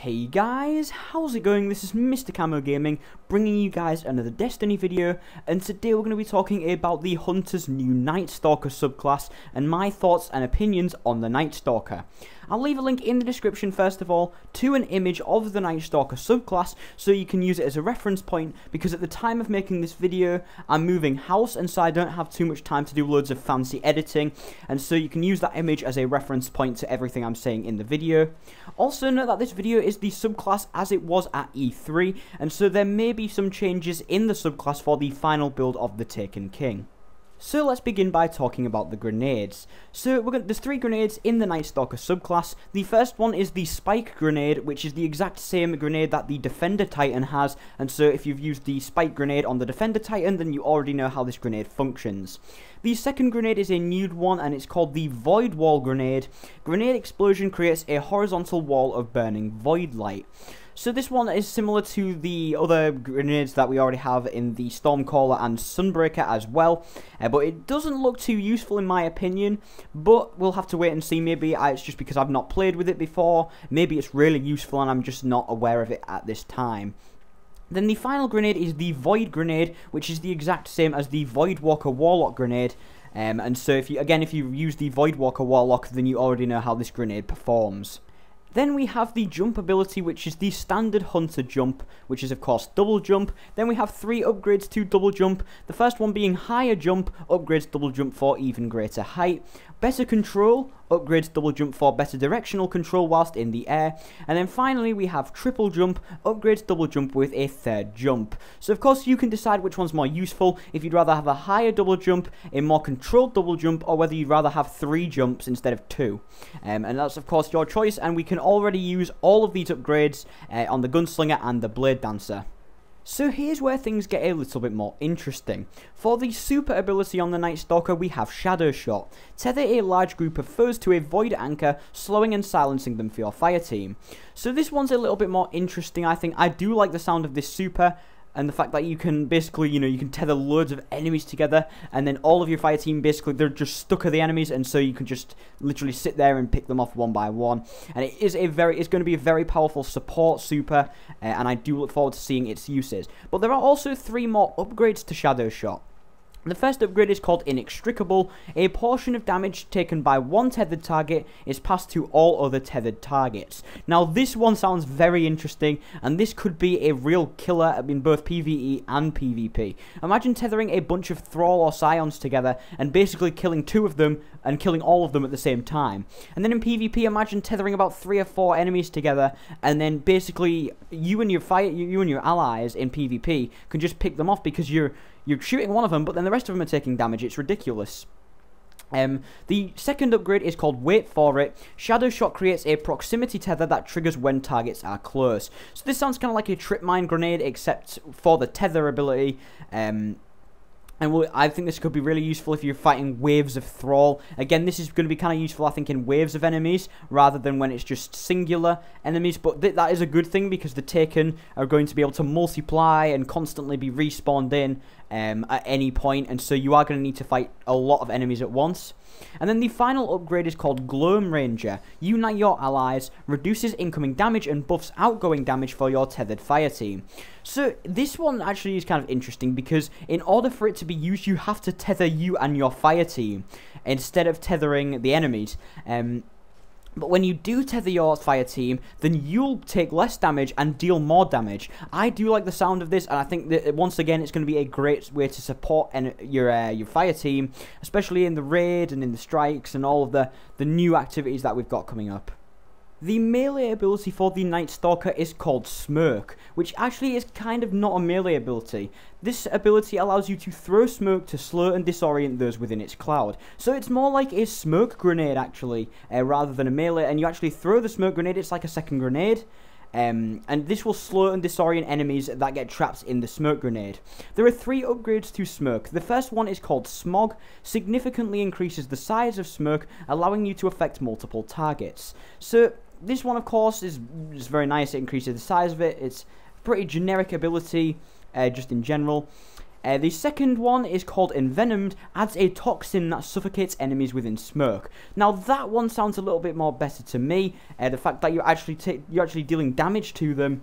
Hey guys, how's it going? This is MrCamoGaming bringing you guys another Destiny video, and today we're going to be talking about the Hunter's new Nightstalker subclass and my thoughts and opinions on the Nightstalker. I'll leave a link in the description first of all to an image of the Nightstalker subclass so you can use it as a reference point, because at the time of making this video I'm moving house and so I don't have too much time to do loads of fancy editing, and so you can use that image as a reference point to everything I'm saying in the video. Also note that this video is the subclass as it was at E3, and so there may be some changes in the subclass for the final build of the Taken King. So let's begin by talking about the grenades. So there's 3 grenades in the Nightstalker subclass. The first one is the Spike Grenade, which is the exact same grenade that the Defender Titan has, and so if you've used the Spike Grenade on the Defender Titan, then you already know how this grenade functions. The second grenade is a new one, and it's called the Void Wall Grenade. Grenade explosion creates a horizontal wall of burning void light. So this one is similar to the other grenades that we already have in the Stormcaller and Sunbreaker as well, but it doesn't look too useful in my opinion, but we'll have to wait and see. Maybe it's just because I've not played with it before, maybe it's really useful and I'm just not aware of it at this time. Then the final grenade is the Void Grenade, which is the exact same as the Voidwalker Warlock Grenade, and so if you use the Voidwalker Warlock, then you already know how this grenade performs. Then we have the jump ability, which is the standard Hunter jump, which is of course double jump. Then we have 3 upgrades to double jump. The first one being higher jump, upgrades double jump for even greater height. Better control, upgrades double jump for better directional control whilst in the air. And then finally we have triple jump, upgrades double jump with a 3rd jump. So of course you can decide which one's more useful, if you'd rather have a higher double jump, a more controlled double jump, or whether you'd rather have 3 jumps instead of 2. And that's of course your choice, and we can already use all of these upgrades on the Gunslinger and the Blade Dancer. So here's where things get a little bit more interesting. For the super ability on the Nightstalker, we have Shadow Shot. Tether a large group of foes to a void anchor, slowing and silencing them for your fire team. So this one's a little bit more interesting, I think. I do like the sound of this super, and the fact that you can basically, you can tether loads of enemies together, and then all of your fire team, basically, they're just stuck at the enemies, and so you can just literally sit there and pick them off one by one. And it's going to be a very powerful support super, and I do look forward to seeing its uses. But there are also 3 more upgrades to Shadow Shot. The first upgrade is called Inextricable. A portion of damage taken by one tethered target is passed to all other tethered targets. Now this one sounds very interesting, and this could be a real killer in both PvE and PvP. Imagine tethering a bunch of Thrall or Scions together and basically killing 2 of them and killing all of them at the same time. And then in PvP, imagine tethering about 3 or 4 enemies together, and then basically you and your allies in PvP can just pick them off because you're shooting one of them, but then the rest of them are taking damage. It's ridiculous. The second upgrade is called Wait For It. Shadow Shot creates a proximity tether that triggers when targets are close. So this sounds kind of like a trip mine grenade, except for the tether ability. I think this could be really useful if you're fighting waves of Thrall. Again, this is going to be kind of useful, I think, in waves of enemies, rather than when it's just singular enemies. But that is a good thing, because the Taken are going to be able to multiply and constantly be respawned in at any point. And so you are going to need to fight a lot of enemies at once. And then the final upgrade is called Gloam Ranger. Unite your allies, reduces incoming damage and buffs outgoing damage for your tethered fire team. So this one actually is kind of interesting, because in order for it to be used, you have to tether you and your fire team instead of tethering the enemies. But when you do tether your fire team, then you'll take less damage and deal more damage. I do like the sound of this, and I think that once again it's going to be a great way to support your fire team, especially in the raid and in the strikes and all of the new activities that we've got coming up. The melee ability for the Nightstalker is called Smoke, which actually is kind of not a melee ability. This ability allows you to throw smoke to slow and disorient those within its cloud. So it's more like a smoke grenade actually, rather than a melee, and you actually throw the smoke grenade, it's like a second grenade. And this will slow and disorient enemies that get trapped in the smoke grenade. There are 3 upgrades to smoke. The first one is called Smog. Significantly increases the size of smoke, allowing you to affect multiple targets. So this one, of course, is very nice. It increases the size of it. It's a pretty generic ability, just in general. The second one is called Envenomed, adds a toxin that suffocates enemies within smoke. Now that one sounds a little bit more better to me. The fact that you're actually dealing damage to them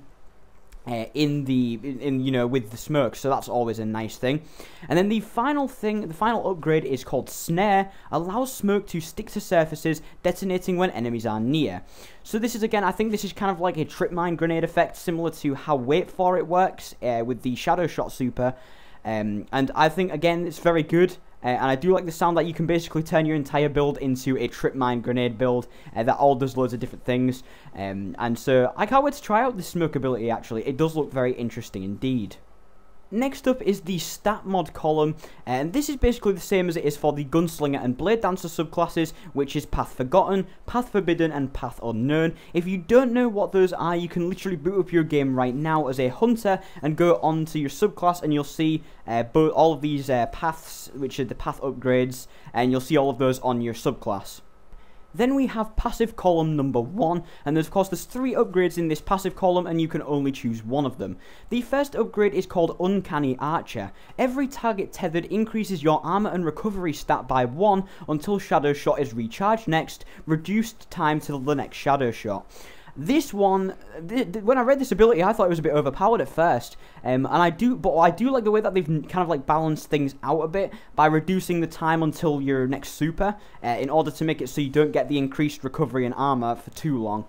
with the smoke, so that's always a nice thing. And then the final upgrade is called Snare, allows smoke to stick to surfaces, detonating when enemies are near. So this is, again, I think this is kind of like a trip mine grenade effect, similar to how Wait For It works with the Shadow Shot super. And I think, again, it's very good. And I do like the sound that you can basically turn your entire build into a trip mine grenade build that all does loads of different things. And so I can't wait to try out this smoke ability, actually. It does look very interesting indeed. Next up is the stat mod column, and this is basically the same as it is for the Gunslinger and Blade Dancer subclasses, which is Path Forgotten, Path Forbidden, and Path Unknown. If you don't know what those are, you can literally boot up your game right now as a hunter and go on to your subclass, and you'll see all of these paths, which are the path upgrades, and you'll see all of those on your subclass. Then we have passive column number 1, and of course there's 3 upgrades in this passive column, and you can only choose one of them. The first upgrade is called Uncanny Archer. Every target tethered increases your armor and recovery stat by 1 until Shadow Shot is recharged next, reduced time till the next Shadow Shot. This one, when I read this ability, I thought it was a bit overpowered at first, but I do like the way that they've kind of like balanced things out a bit by reducing the time until your next super, in order to make it so you don't get the increased recovery and armor for too long.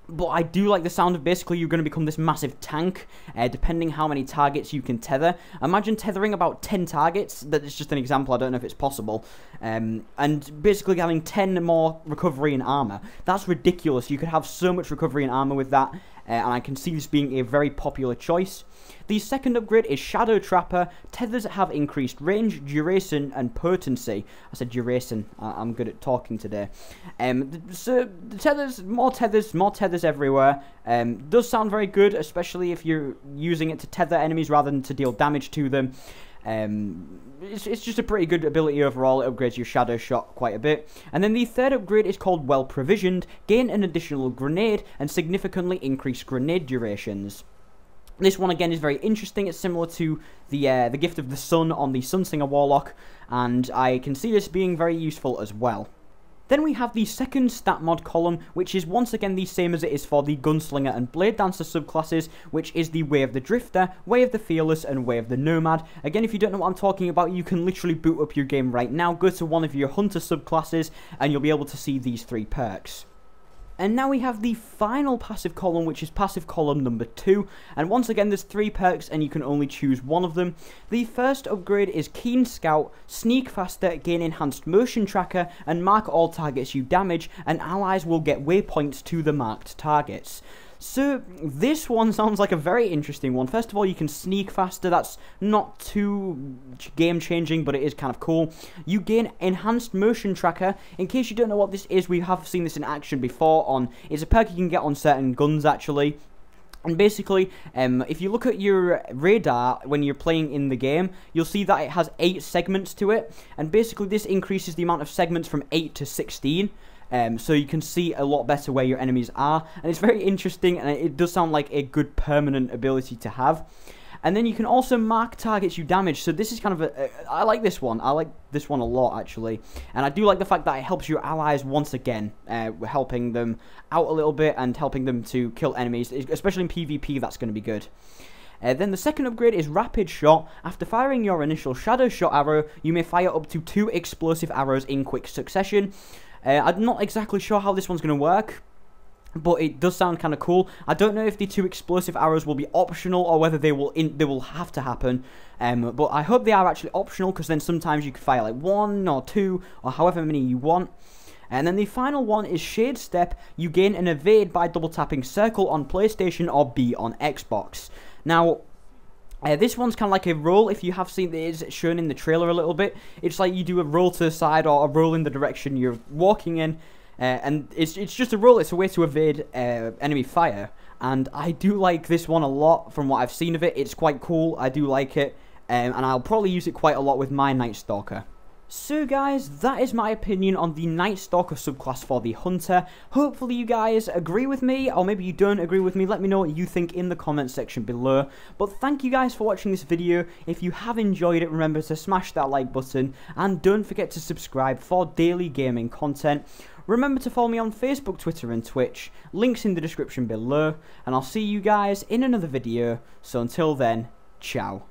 But I do like the sound of basically you're going to become this massive tank, depending how many targets you can tether. Imagine tethering about 10 targets. That is just an example, I don't know if it's possible. And basically having 10 more recovery and armor. That's ridiculous. You could have so much recovery and armor with that, and I can see this being a very popular choice. The second upgrade is Shadow Trapper. Tethers have increased range, duration, and potency. I said duration. I'm good at talking today. So the tethers, more tethers everywhere. Does sound very good, especially if you're using it to tether enemies rather than to deal damage to them. It's just a pretty good ability overall. It upgrades your Shadow Shot quite a bit. And then the third upgrade is called Well Provisioned. Gain an additional grenade and significantly increase grenade durations. This one again is very interesting. It's similar to the Gift of the Sun on the Sunsinger Warlock, and I can see this being very useful as well. Then we have the second stat mod column, which is once again the same as it is for the Gunslinger and Blade Dancer subclasses, which is the Way of the Drifter, Way of the Fearless, and Way of the Nomad. Again, if you don't know what I'm talking about, you can literally boot up your game right now, go to one of your Hunter subclasses, and you'll be able to see these 3 perks. And now we have the final passive column, which is passive column number 2. And once again, there's 3 perks, and you can only choose one of them. The first upgrade is Keen Scout, Sneak Faster, gain enhanced motion tracker, and mark all targets you damage, and allies will get waypoints to the marked targets. So this one sounds like a very interesting one. First of all, you can sneak faster. That's not too game-changing, but it is kind of cool. You gain enhanced motion tracker. In case you don't know what this is, we have seen this in action before. It's a perk you can get on certain guns, actually. And basically, if you look at your radar when you're playing in the game, you'll see that it has 8 segments to it. And basically, this increases the amount of segments from 8 to 16. So you can see a lot better where your enemies are, and it's very interesting, and it does sound like a good permanent ability to have. And then you can also mark targets you damage, so this is kind of I like this one. I like this one a lot, actually, and I do like the fact that it helps your allies once again, helping them out a little bit and helping them to kill enemies, especially in PvP. That's going to be good. Then the second upgrade is Rapid Shot. After firing your initial Shadow Shot arrow, you may fire up to 2 explosive arrows in quick succession. I'm not exactly sure how this one's going to work, but it does sound kind of cool. I don't know if the 2 explosive arrows will be optional or whether they will have to happen. But I hope they are actually optional, because then sometimes you can fire like 1 or 2 or however many you want. And then the final one is Shade Step. You gain an evade by double tapping circle on PlayStation or B on Xbox. Now, this one's kind of like a roll. If you have seen it, it's shown in the trailer a little bit. It's like you do a roll to the side or a roll in the direction you're walking in. And it's just a roll. It's a way to evade enemy fire. And I do like this one a lot from what I've seen of it. It's quite cool. I do like it. And I'll probably use it quite a lot with my Nightstalker. So guys, that is my opinion on the Nightstalker subclass for the Hunter. Hopefully you guys agree with me, or maybe you don't agree with me. Let me know what you think in the comment section below. But thank you guys for watching this video. If you have enjoyed it, remember to smash that like button, and don't forget to subscribe for daily gaming content. Remember to follow me on Facebook, Twitter and Twitch, links in the description below, and I'll see you guys in another video. So until then, ciao.